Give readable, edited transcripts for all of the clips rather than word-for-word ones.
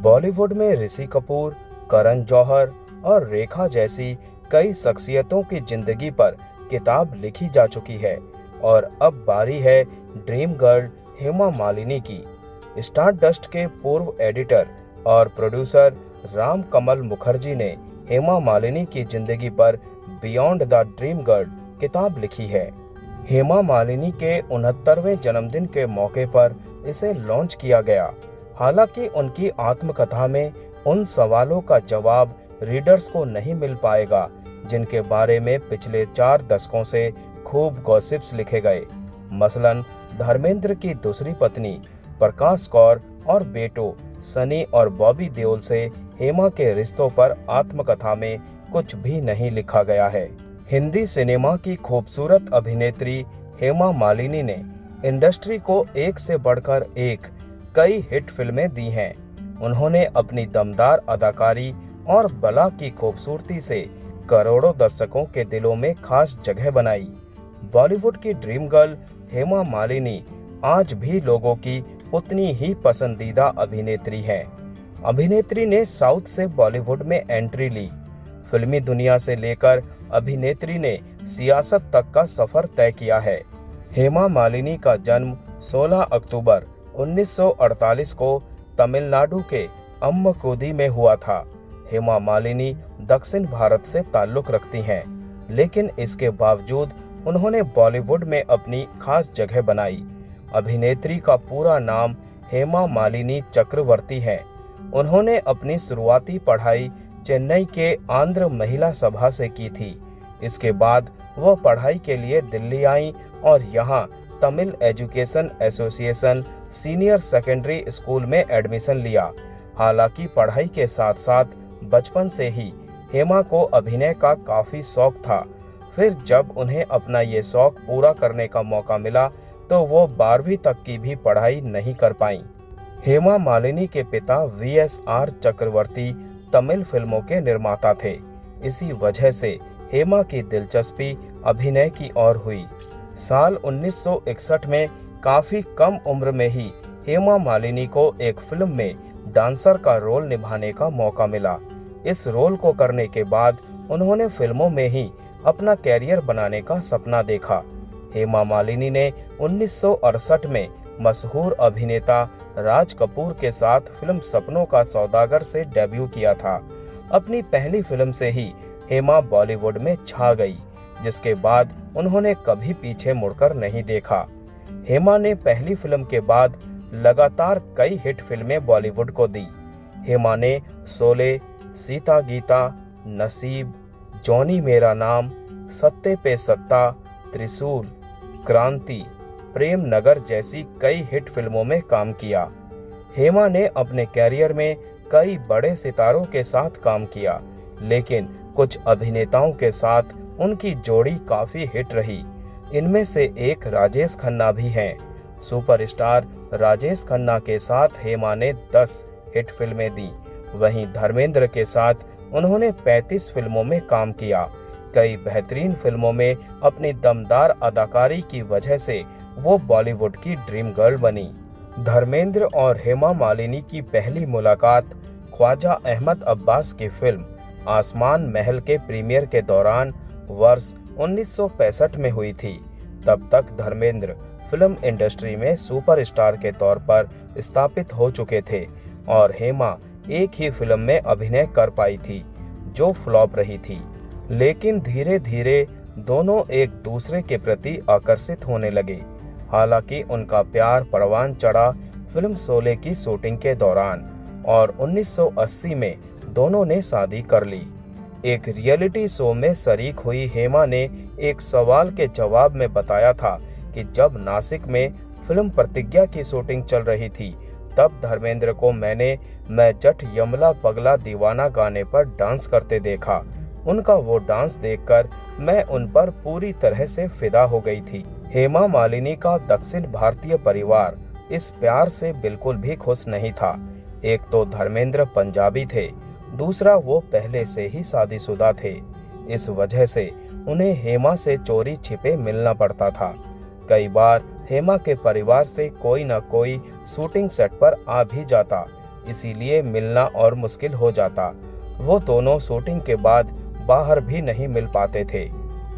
बॉलीवुड में ऋषि कपूर, करण जौहर और रेखा जैसी कई शख्सियतों की जिंदगी पर किताब लिखी जा चुकी है और अब बारी है ड्रीम गर्ल हेमा मालिनी की। स्टारडस्ट के पूर्व एडिटर और प्रोड्यूसर राम कमल मुखर्जी ने हेमा मालिनी की जिंदगी पर बियॉन्ड द ड्रीम गर्ल किताब लिखी है। हेमा मालिनी के 69वें जन्मदिन के मौके पर इसे लॉन्च किया गया। हालांकि उनकी आत्मकथा में उन सवालों का जवाब रीडर्स को नहीं मिल पाएगा जिनके बारे में पिछले 4 दशकों से खूब गॉसिप्स लिखे गए। मसलन धर्मेंद्र की दूसरी पत्नी प्रकाश कौर और बेटों सनी और बॉबी देओल से हेमा के रिश्तों पर आत्मकथा में कुछ भी नहीं लिखा गया है। हिंदी सिनेमा की खूबसूरत अभिनेत्री हेमा मालिनी ने इंडस्ट्री को एक से बढ़कर एक कई हिट फिल्में दी हैं। उन्होंने अपनी दमदार अदाकारी और बला की खूबसूरती से करोड़ों दर्शकों के दिलों में खास जगह बनाई। बॉलीवुड की ड्रीम गर्ल हेमा मालिनी आज भी लोगों की उतनी ही पसंदीदा अभिनेत्री है। अभिनेत्री ने साउथ से बॉलीवुड में एंट्री ली। फिल्मी दुनिया से लेकर अभिनेत्री ने सियासत तक का सफर तय किया है। हेमा मालिनी का जन्म 16 अक्टूबर 1948 को तमिलनाडु के अम्मकुदी में हुआ था। हेमा मालिनी दक्षिण भारत से ताल्लुक रखती हैं, लेकिन इसके बावजूद उन्होंने बॉलीवुड में अपनी खास जगह बनाई। अभिनेत्री का पूरा नाम हेमा मालिनी चक्रवर्ती है। उन्होंने अपनी शुरुआती पढ़ाई चेन्नई के आंध्र महिला सभा से की थी। इसके बाद वह पढ़ाई के लिए दिल्ली आई और यहाँ Tamil education association senior secondary school में एडमिशन लिया। हालांकि पढ़ाई के साथ साथ बचपन से ही हेमा को अभिनय का काफी शौक था। फिर जब उन्हें अपना ये शौक पूरा करने का मौका मिला तो वो 12वीं तक की भी पढ़ाई नहीं कर पाई। हेमा मालिनी के पिता VSR चक्रवर्ती तमिल फिल्मों के निर्माता थे। इसी वजह से हेमा की दिलचस्पी अभिनय की ओर हुई। साल 1961 में काफी कम उम्र में ही हेमा मालिनी को एक फिल्म में डांसर का रोल निभाने का मौका मिला। इस रोल को करने के बाद उन्होंने फिल्मों में ही अपना कैरियर बनाने का सपना देखा। हेमा मालिनी ने 1968 में मशहूर अभिनेता राज कपूर के साथ फिल्म सपनों का सौदागर से डेब्यू किया था। अपनी पहली फिल्म से ही हेमा बॉलीवुड में छा गई, जिसके बाद उन्होंने कभी पीछे मुड़कर नहीं देखा। हेमा ने पहली फिल्म के बाद लगातार कई हिट फिल्में बॉलीवुड को दी। हेमा ने शोले, सीता गीता, नसीब, जॉनी मेरा नाम, सत्ते पे सत्ता, त्रिशूल, क्रांति, प्रेम नगर जैसी कई हिट फिल्मों में काम किया। हेमा ने अपने कैरियर में कई बड़े सितारों के साथ काम किया, लेकिन कुछ अभिनेताओं के साथ उनकी जोड़ी काफी हिट रही। इनमें से एक राजेश खन्ना भी हैं। सुपरस्टार राजेश खन्ना के साथ हेमा ने 10 हिट फिल्में दी। वहीं धर्मेंद्र के साथ उन्होंने 35 फिल्मों में काम किया। कई बेहतरीन फिल्मों में अपनी दमदार अदाकारी की वजह से वो बॉलीवुड की ड्रीम गर्ल बनी। धर्मेंद्र और हेमा मालिनी की पहली मुलाकात ख्वाजा अहमद अब्बास की फिल्म आसमान महल के प्रीमियर के दौरान वर्ष 1965 में हुई थी। तब तक धर्मेंद्र फिल्म इंडस्ट्री में सुपरस्टार के तौर पर स्थापित हो चुके थे और हेमा एक ही फिल्म में अभिनय कर पाई थी, जो फ्लॉप रही थी। लेकिन धीरे धीरे दोनों एक दूसरे के प्रति आकर्षित होने लगे। हालांकि उनका प्यार परवान चढ़ा फिल्म शोले की शूटिंग के दौरान और 1980 में दोनों ने शादी कर ली। एक रियलिटी शो में शरीक हुई हेमा ने एक सवाल के जवाब में बताया था कि जब नासिक में फिल्म प्रतिज्ञा की शूटिंग चल रही थी, तब धर्मेंद्र को मैंने मैं जट यमला पगला दीवाना गाने पर डांस करते देखा। उनका वो डांस देखकर मैं उन पर पूरी तरह से फिदा हो गई थी। हेमा मालिनी का दक्षिण भारतीय परिवार इस प्यार से बिल्कुल भी खुश नहीं था। एक तो धर्मेंद्र पंजाबी थे, दूसरा वो पहले से ही शादीशुदा थे। इस वजह से उन्हें हेमा से चोरी छिपे मिलना पड़ता था। कई बार हेमा के परिवार से कोई न कोई शूटिंग सेट पर आ भी जाता, इसीलिए मिलना और मुश्किल हो जाता। वो दोनों शूटिंग के बाद बाहर भी नहीं मिल पाते थे।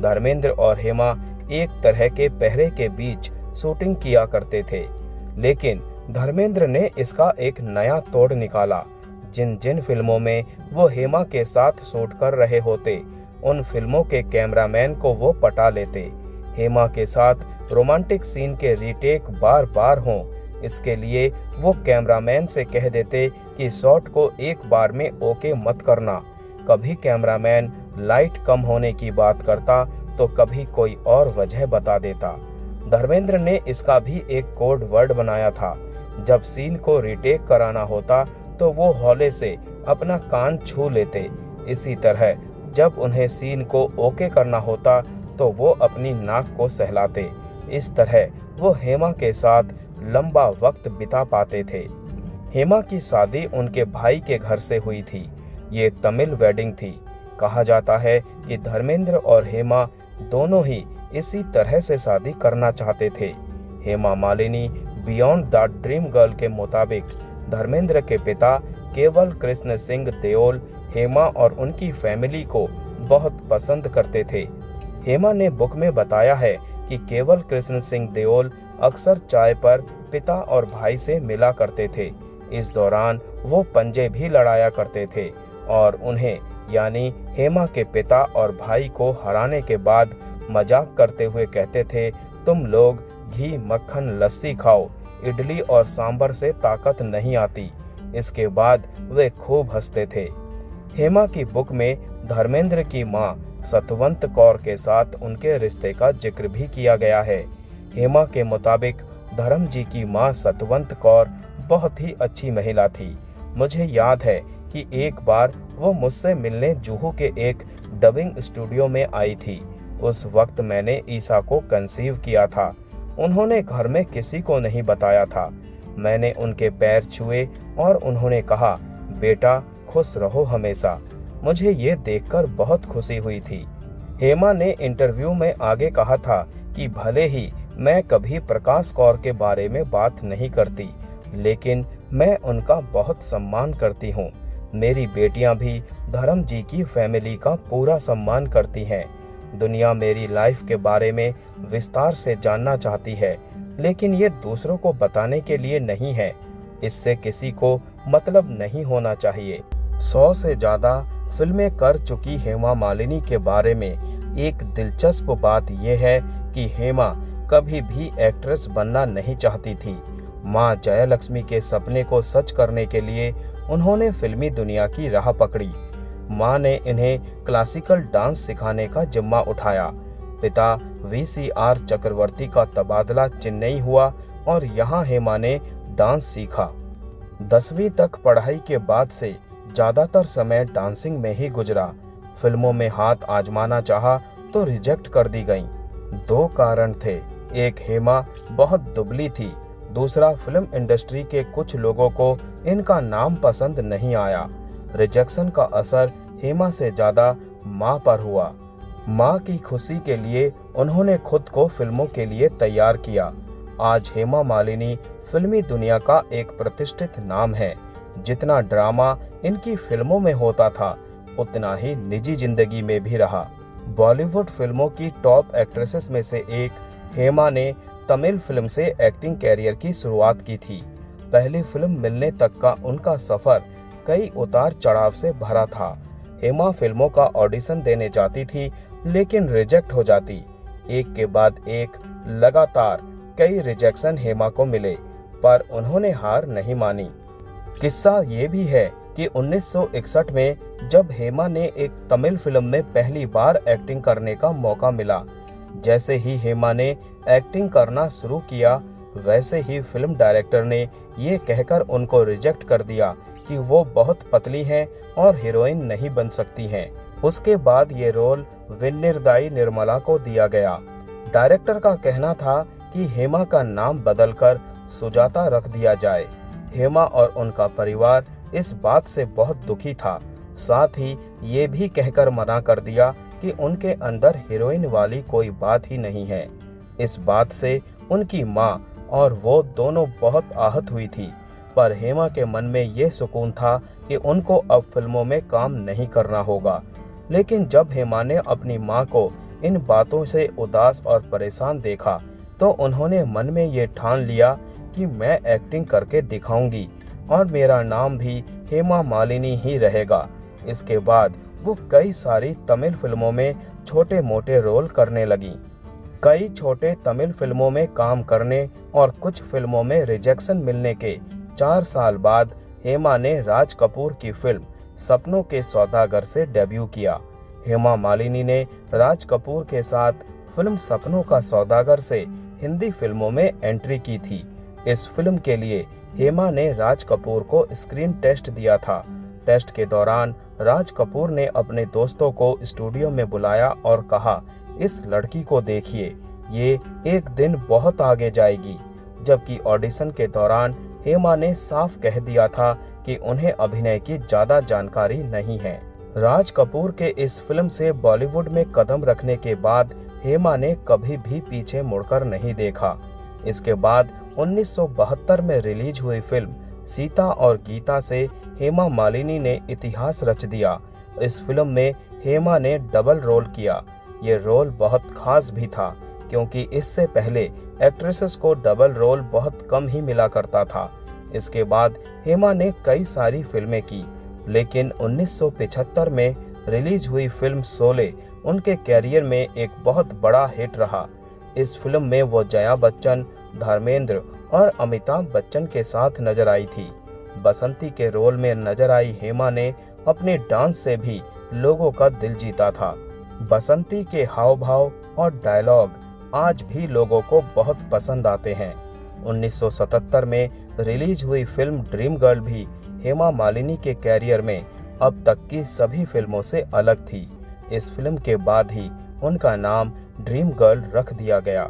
धर्मेंद्र और हेमा एक तरह के पहरे के बीच शूटिंग किया करते थे, लेकिन धर्मेंद्र ने इसका एक नया तोड़ निकाला। जिन जिन फिल्मों में वो हेमा के साथ शूट कर रहे होते, उन फिल्मों के कैमरामैन को वो पटा लेते। हेमा के साथ रोमांटिक सीन के रीटेक बार बार हों, इसके लिए वो कैमरामैन से कह देते कि शॉट को एक बार में ओके मत करना। कभी कैमरामैन लाइट कम होने की बात करता तो कभी कोई और वजह बता देता। धर्मेंद्र ने इसका भी एक कोड वर्ड बनाया था। जब सीन को रीटेक कराना होता तो वो हौले से अपना कान छू लेते। इसी तरह जब उन्हें सीन को ओके करना होता तो वो अपनी नाक को सहलाते। इस तरह वो हेमा के साथ लंबा वक्त बिता पाते थे। हेमा की शादी उनके भाई के घर से हुई थी। ये तमिल वेडिंग थी। कहा जाता है कि धर्मेंद्र और हेमा दोनों ही इसी तरह से शादी करना चाहते थे। Hema Malini beyond the dream girl के मुताबिक धर्मेंद्र के पिता केवल कृष्ण सिंह देओल हेमा और उनकी फैमिली को बहुत पसंद करते थे। हेमा ने बुक में बताया है कि केवल कृष्ण सिंह देओल अक्सर चाय पर पिता और भाई से मिला करते थे। इस दौरान वो पंजे भी लड़ाया करते थे और उन्हें यानी हेमा के पिता और भाई को हराने के बाद मजाक करते हुए कहते थे, तुम लोग घी मक्खन लस्सी खाओ, इडली और सांभर से ताकत नहीं आती। इसके बाद वे खूब हंसते थे। हेमा की बुक में धर्मेंद्र की मां सतवंत कौर के साथ उनके रिश्ते का जिक्र भी किया गया है। हेमा के मुताबिक धर्म जी की मां सतवंत कौर बहुत ही अच्छी महिला थी। मुझे याद है कि एक बार वो मुझसे मिलने जुहू के एक डबिंग स्टूडियो में आई थी। उस वक्त मैंने ईसा को कंसीव किया था। उन्होंने घर में किसी को नहीं बताया था। मैंने उनके पैर छुए और उन्होंने कहा, बेटा खुश रहो हमेशा। मुझे ये देखकर बहुत खुशी हुई थी। हेमा ने इंटरव्यू में आगे कहा था कि भले ही मैं कभी प्रकाश कौर के बारे में बात नहीं करती, लेकिन मैं उनका बहुत सम्मान करती हूँ। मेरी बेटियां भी धर्म जी की फैमिली का पूरा सम्मान करती हैं। दुनिया मेरी लाइफ के बारे में विस्तार से जानना चाहती है, लेकिन ये दूसरों को बताने के लिए नहीं है। इससे किसी को मतलब नहीं होना चाहिए। 100 से ज्यादा फिल्में कर चुकी हेमा मालिनी के बारे में एक दिलचस्प बात यह है कि हेमा कभी भी एक्ट्रेस बनना नहीं चाहती थी। मां जयलक्ष्मी के सपने को सच करने के लिए उन्होंने फिल्मी दुनिया की राह पकड़ी। मां ने इन्हें क्लासिकल डांस सिखाने का जिम्मा उठाया। पिता वीसीआर चक्रवर्ती का तबादला चेन्नई हुआ और यहाँ हेमा ने डांस सीखा। 10वीं तक पढ़ाई के बाद से ज्यादातर समय डांसिंग में ही गुजरा। फिल्मों में हाथ आजमाना चाहा तो रिजेक्ट कर दी गईं। 2 कारण थे। एक, हेमा बहुत दुबली थी। दूसरा, फिल्म इंडस्ट्री के कुछ लोगों को इनका नाम पसंद नहीं आया। रिजेक्शन का असर हेमा से ज्यादा मां पर हुआ। मां की खुशी के लिए उन्होंने खुद को फिल्मों के लिए तैयार किया। आज हेमा मालिनी फिल्मी दुनिया का एक प्रतिष्ठित नाम है। जितना ड्रामा इनकी फिल्मों में होता था, उतना ही निजी जिंदगी में भी रहा। बॉलीवुड फिल्मों की टॉप एक्ट्रेसेस में से एक हेमा ने तमिल फिल्म से एक्टिंग कैरियर की शुरुआत की थी। पहली फिल्म मिलने तक का उनका सफर कई उतार चढ़ाव से भरा था। हेमा फिल्मों का ऑडिशन देने जाती थी, लेकिन रिजेक्ट हो जाती। एक के बाद एक लगातार कई रिजेक्शन हेमा को मिले, पर उन्होंने हार नहीं मानी। किस्सा ये भी है कि 1961 में जब हेमा ने एक तमिल फिल्म में पहली बार एक्टिंग करने का मौका मिला, जैसे ही हेमा ने एक्टिंग करना शुरू किया, वैसे ही फिल्म डायरेक्टर ने ये कहकर उनको रिजेक्ट कर दिया कि वो बहुत पतली हैं और हीरोइन नहीं बन सकती हैं। उसके बाद ये रोल विन्निरदाई निर्मला को दिया गया। डायरेक्टर का कहना था कि हेमा का नाम बदलकर सुजाता रख दिया जाए। हेमा और उनका परिवार इस बात से बहुत दुखी था। साथ ही ये भी कहकर मना कर दिया कि उनके अंदर हीरोइन वाली कोई बात ही नहीं है। इस बात से उनकी माँ और वो दोनों बहुत आहत हुई थी। पर हेमा के मन में ये सुकून था कि उनको अब फिल्मों में काम नहीं करना होगा। लेकिन जब हेमा ने अपनी माँ को इन बातों से उदास और परेशान देखा तो उन्होंने मन में ये ठान लिया कि मैं एक्टिंग करके दिखाऊंगी और मेरा नाम भी हेमा मालिनी ही रहेगा। इसके बाद वो कई सारी तमिल फिल्मों में छोटे मोटे रोल करने लगी। कई छोटे तमिल फिल्मों में काम करने और कुछ फिल्मों में रिजेक्शन मिलने के 4 साल बाद हेमा ने राज कपूर की फिल्म सपनों के सौदागर से डेब्यू किया। हेमा मालिनी ने राज कपूर के साथ फिल्म सपनों का सौदागर से हिंदी फिल्मों में एंट्री की थी। इस फिल्म के लिए हेमा ने राज कपूर को स्क्रीन टेस्ट दिया था। टेस्ट के दौरान राज कपूर ने अपने दोस्तों को स्टूडियो में बुलाया और कहा, इस लड़की को देखिए, ये एक दिन बहुत आगे जाएगी। जबकि ऑडिशन के दौरान हेमा ने साफ कह दिया था कि उन्हें अभिनय की ज्यादा जानकारी नहीं है। राज कपूर के इस फिल्म से बॉलीवुड में कदम रखने के बाद हेमा ने कभी भी पीछे मुड़कर नहीं देखा। इसके बाद 1972 में रिलीज हुई फिल्म सीता और गीता से हेमा मालिनी ने इतिहास रच दिया। इस फिल्म में हेमा ने डबल रोल किया। ये रोल बहुत खास भी था क्योंकि इससे पहले एक्ट्रेसेस को डबल रोल बहुत कम ही मिला करता था। इसके बाद हेमा ने कई सारी फिल्में की, लेकिन 1975 में रिलीज हुई फिल्म शोले उनके कैरियर में एक बहुत बड़ा हिट रहा। इस फिल्म में वो जया बच्चन, धर्मेंद्र और अमिताभ बच्चन के साथ नजर आई थी। बसंती के रोल में नजर आई हेमा ने अपने डांस से भी लोगों का दिल जीता था। बसंती के हाव भाव और डायलॉग आज भी लोगों को बहुत पसंद आते हैं। 1977 में रिलीज हुई फिल्म ड्रीम गर्ल भी हेमा मालिनी के कैरियर में अब तक की सभी फिल्मों से अलग थी। इस फिल्म के बाद ही उनका नाम ड्रीम गर्ल रख दिया गया।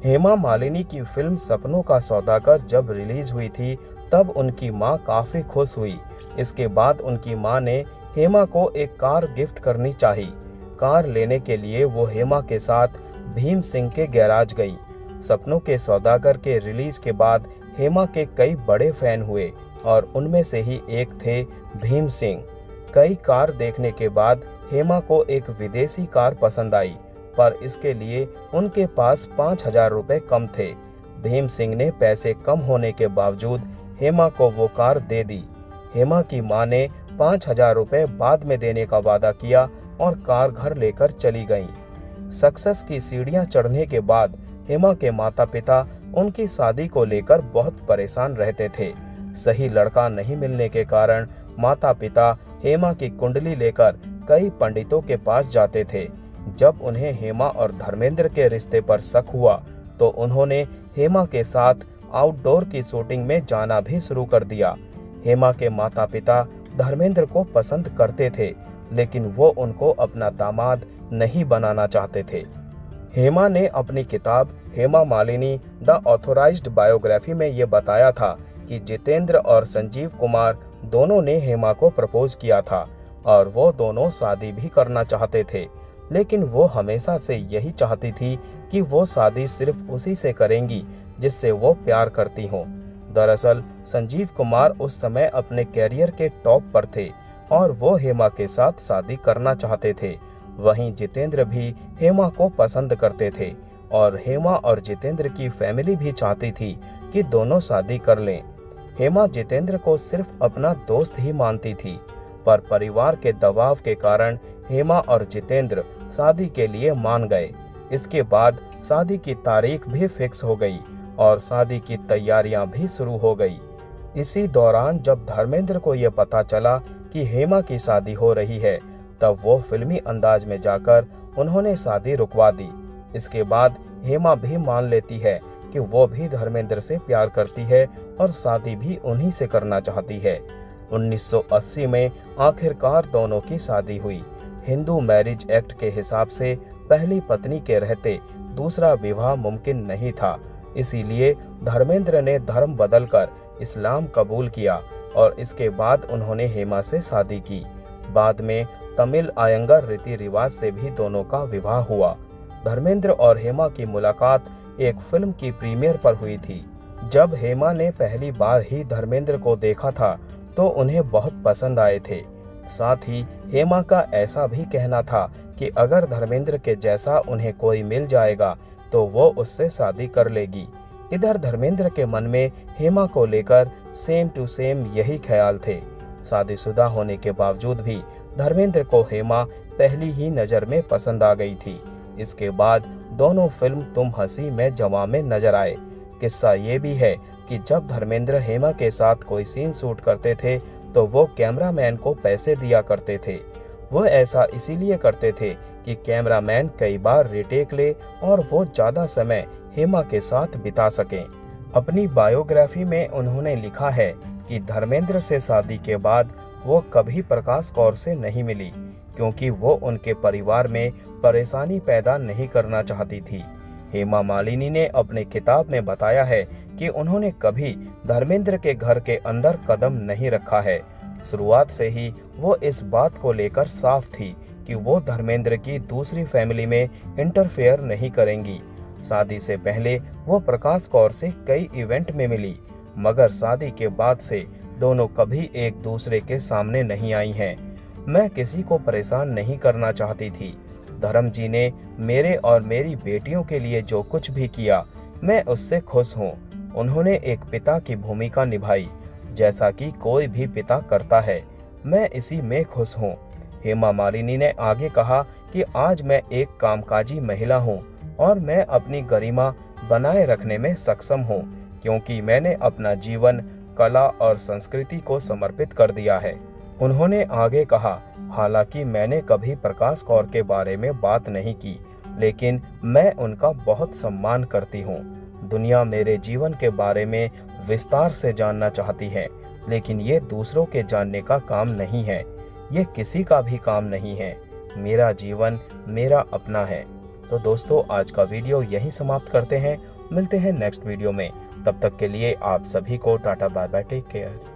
हेमा मालिनी की फिल्म सपनों का सौदागर जब रिलीज हुई थी तब उनकी मां काफी खुश हुई। इसके बाद उनकी मां ने हेमा को एक कार गिफ्ट करनी चाही। कार लेने के लिए वो हेमा के साथ भीम सिंह के गैराज गई। सपनों के सौदागर के रिलीज के बाद हेमा के कई बड़े फैन हुए और उनमें से ही एक थे भीम सिंह। कई कार देखने के बाद हेमा को एक विदेशी कार पसंद आई, पर इसके लिए उनके पास 5,000 रुपए कम थे। भीम सिंह ने पैसे कम होने के बावजूद हेमा को वो कार दे दी। हेमा की मां ने 5,000 रुपए बाद में देने का वादा किया और कार घर लेकर चली गईं। सक्सेस की सीढ़ियां चढ़ने के बाद हेमा के माता पिता उनकी शादी को लेकर बहुत परेशान रहते थे। सही लड़का नहीं मिलने के कारण माता पिता हेमा की कुंडली लेकर कई पंडितों के पास जाते थे। जब उन्हें हेमा और धर्मेंद्र के रिश्ते पर शक हुआ तो उन्होंने हेमा के साथ आउटडोर की शूटिंग में जाना भी शुरू कर दिया। हेमा के माता पिता धर्मेंद्र को पसंद करते थे, लेकिन वो उनको अपना दामाद नहीं बनाना चाहते थे। हेमा ने अपनी किताब Hema Malini the authorised biography में ये बताया था कि जितेंद्र और संजीव कुमार दोनों ने हेमा को प्रपोज किया था और वो दोनों शादी भी करना चाहते थे, लेकिन वो हमेशा से यही चाहती थी कि वो शादी सिर्फ उसी से करेंगी जिससे वो प्यार करती हों। दरअसल संजीव कुमार उस समय अपने कैरियर के टॉप पर थे और वो हेमा के साथ शादी करना चाहते थे। वहीं जितेंद्र भी हेमा को पसंद करते थे और हेमा और जितेंद्र की फैमिली भी चाहती थी कि दोनों शादी कर लें। हेमा जितेंद्र को सिर्फ अपना दोस्त ही मानती थी, पर परिवार के दबाव के कारण हेमा और जितेंद्र शादी के लिए मान गए। इसके बाद शादी की तारीख भी फिक्स हो गई और शादी की तैयारियां भी शुरू हो गई। इसी दौरान जब धर्मेंद्र को यह पता चला कि हेमा की शादी हो रही है, तब वो फिल्मी अंदाज में जाकर उन्होंने शादी रुकवा दी। इसके बाद हेमा भी मान लेती है कि वो भी धर्मेंद्र से प्यार करती है और शादी भी उन्हीं से करना चाहती है। 1980 में आखिरकार दोनों की शादी हुई। हिंदू मैरिज एक्ट के हिसाब से पहली पत्नी के रहते दूसरा विवाह मुमकिन नहीं था, इसीलिए धर्मेंद्र ने धर्म बदलकर इस्लाम कबूल किया और इसके बाद उन्होंने हेमा से शादी की। बाद में तमिल आयंगर रीति रिवाज से भी दोनों का विवाह हुआ। धर्मेंद्र और हेमा की मुलाकात एक फिल्म की प्रीमियर पर हुई थी। जब हेमा ने पहली बार ही धर्मेंद्र को देखा था तो उन्हें बहुत पसंद आए थे। साथ ही हेमा का ऐसा भी कहना था कि अगर धर्मेंद्र के जैसा उन्हें कोई मिल जाएगा तो वो उससे शादी कर लेगी। इधर धर्मेंद्र के मन में हेमा को लेकर सेम टू सेम यही ख्याल थे। शादीशुदा होने के बावजूद भी धर्मेंद्र को हेमा पहली ही नजर में पसंद आ गई थी। इसके बाद दोनों फिल्म तुम हंसी मैं जवां में नजर आए। किस्सा ये भी है कि जब धर्मेंद्र हेमा के साथ कोई सीन शूट करते थे तो वो कैमरामैन को पैसे दिया करते थे। वो ऐसा इसीलिए करते थे कि कैमरामैन कई बार रिटेक ले और वो ज्यादा समय हेमा के साथ बिता सकें। अपनी बायोग्राफी में उन्होंने लिखा है कि धर्मेंद्र से शादी के बाद वो कभी प्रकाश कौर से नहीं मिली, क्योंकि वो उनके परिवार में परेशानी पैदा नहीं करना चाहती थी। हेमा मालिनी ने अपने किताब में बताया है कि उन्होंने कभी धर्मेंद्र के घर के अंदर कदम नहीं रखा है। शुरुआत से ही वो इस बात को लेकर साफ थी कि वो धर्मेंद्र की दूसरी फैमिली में इंटरफेयर नहीं करेंगी। शादी से पहले वो प्रकाश कौर से कई इवेंट में मिली, मगर शादी के बाद से दोनों कभी एक दूसरे के सामने नहीं आई हैं। मैं किसी को परेशान नहीं करना चाहती थी। धर्म जी ने मेरे और मेरी बेटियों के लिए जो कुछ भी किया, मैं उससे खुश हूँ। उन्होंने एक पिता की भूमिका निभाई, जैसा कि कोई भी पिता करता है। मैं इसी में खुश हूँ। हेमा मालिनी ने आगे कहा कि आज मैं एक कामकाजी महिला हूँ और मैं अपनी गरिमा बनाए रखने में सक्षम हूँ, क्योंकि मैंने अपना जीवन कला और संस्कृति को समर्पित कर दिया है। उन्होंने आगे कहा, हालांकि मैंने कभी प्रकाश कौर के बारे में बात नहीं की, लेकिन मैं उनका बहुत सम्मान करती हूँ। दुनिया मेरे जीवन के बारे में विस्तार से जानना चाहती है, लेकिन ये दूसरों के जानने का काम नहीं है। ये किसी का भी काम नहीं है। मेरा जीवन मेरा अपना है। तो दोस्तों, आज का वीडियो यहीं समाप्त करते हैं। मिलते हैं नेक्स्ट वीडियो में। तब तक के लिए आप सभी को tata bye bye, take care.